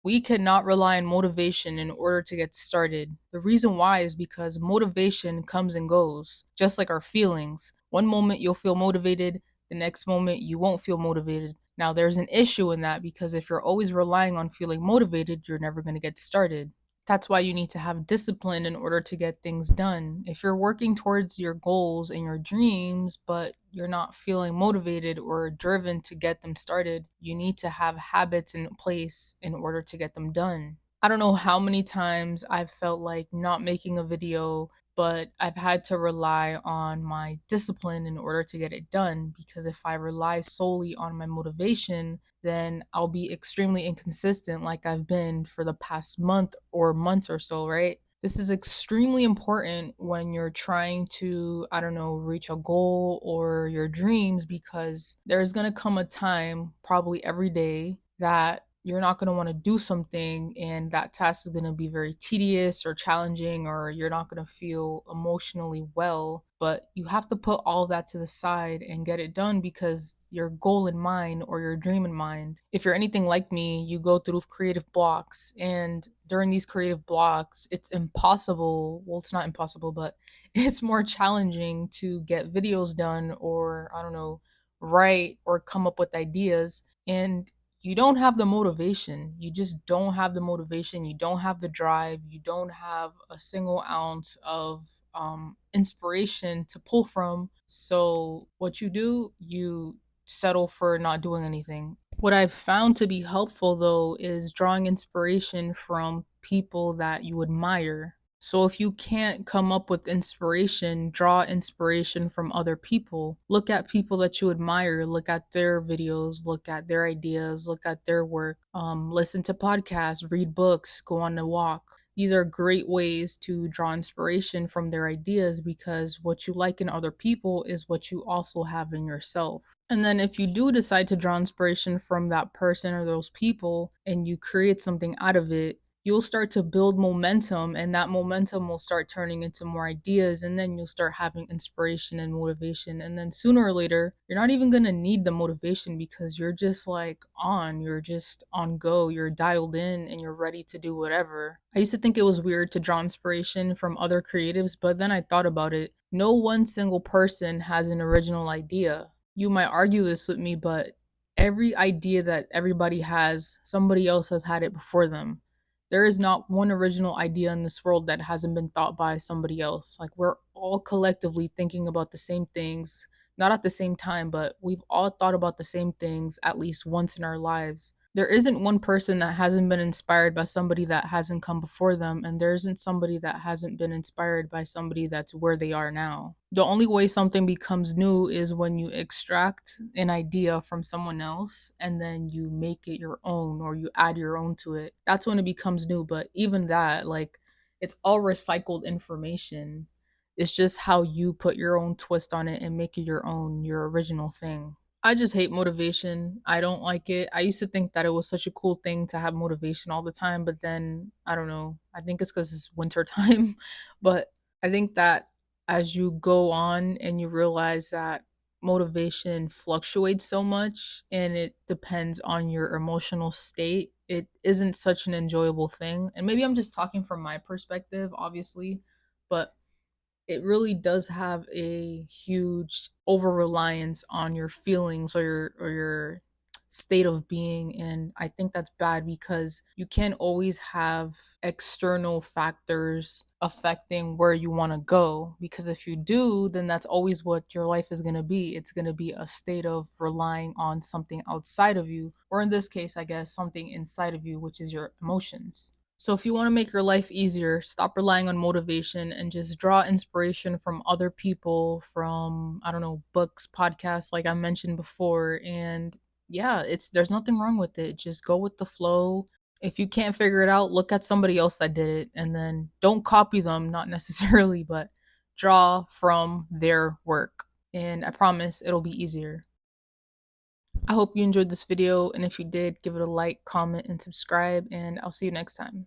We cannot rely on motivation in order to get started. The reason why is because motivation comes and goes, just like our feelings. One moment you'll feel motivated, the next moment you won't feel motivated. Now, there's an issue in that because if you're always relying on feeling motivated, you're never going to get started. That's why you need to have discipline in order to get things done. If you're working towards your goals and your dreams, but you're not feeling motivated or driven to get them started, you need to have habits in place in order to get them done. I don't know how many times I've felt like not making a video, but I've had to rely on my discipline in order to get it done because if I rely solely on my motivation, then I'll be extremely inconsistent like I've been for the past month or months or so, right? This is extremely important when you're trying to, I don't know, reach a goal or your dreams because there's going to come a time, probably every day, that you're not going to want to do something and that task is going to be very tedious or challenging or you're not going to feel emotionally well, but you have to put all of that to the side and get it done because your goal in mind or your dream in mind. If you're anything like me, you go through creative blocks, and during these creative blocks it's impossible, well, it's not impossible, but it's more challenging to get videos done or, I don't know, write or come up with ideas. And you don't have the motivation. You just don't have the motivation. You don't have the drive. You don't have a single ounce of inspiration to pull from. So, what you do, you settle for not doing anything. What I've found to be helpful, though, is drawing inspiration from people that you admire. So if you can't come up with inspiration, draw inspiration from other people. Look at people that you admire, look at their videos, look at their ideas, look at their work, listen to podcasts, read books, go on a walk. These are great ways to draw inspiration from their ideas because what you like in other people is what you also have in yourself. And then if you do decide to draw inspiration from that person or those people and you create something out of it, you'll start to build momentum and that momentum will start turning into more ideas and then you'll start having inspiration and motivation, and then sooner or later you're not even going to need the motivation because you're just like you're just on go, you're dialed in and you're ready to do whatever. I used to think it was weird to draw inspiration from other creatives, but then I thought about it. No one single person has an original idea. You might argue this with me, but every idea that everybody has, somebody else has had it before them. There is not one original idea in this world that hasn't been thought by somebody else. Like we're all collectively thinking about the same things, not at the same time, but we've all thought about the same things at least once in our lives. There isn't one person that hasn't been inspired by somebody that hasn't come before them, and there isn't somebody that hasn't been inspired by somebody that's where they are now. The only way something becomes new is when you extract an idea from someone else and then you make it your own or you add your own to it. That's when it becomes new, but even that, like, it's all recycled information. It's just how you put your own twist on it and make it your own, your original thing. I just hate motivation. I don't like it. I used to think that it was such a cool thing to have motivation all the time, but then I don't know. I think it's because it's winter time. But I think that as you go on and you realize that motivation fluctuates so much and it depends on your emotional state, it isn't such an enjoyable thing. And maybe I'm just talking from my perspective, obviously, but it really does have a huge over reliance on your feelings or your state of being, and I think that's bad because you can't always have external factors affecting where you want to go, because if you do, then that's always what your life is going to be. It's going to be a state of relying on something outside of you, or in this case, I guess, something inside of you, which is your emotions. So, if you want to make your life easier, stop relying on motivation and just draw inspiration from other people, from, I don't know, books, podcasts, like I mentioned before. And yeah, there's nothing wrong with it. Just go with the flow. If you can't figure it out, look at somebody else that did it and then don't copy them, not necessarily, but draw from their work. And I promise it'll be easier. I hope you enjoyed this video. And if you did, give it a like, comment, and subscribe. And I'll see you next time.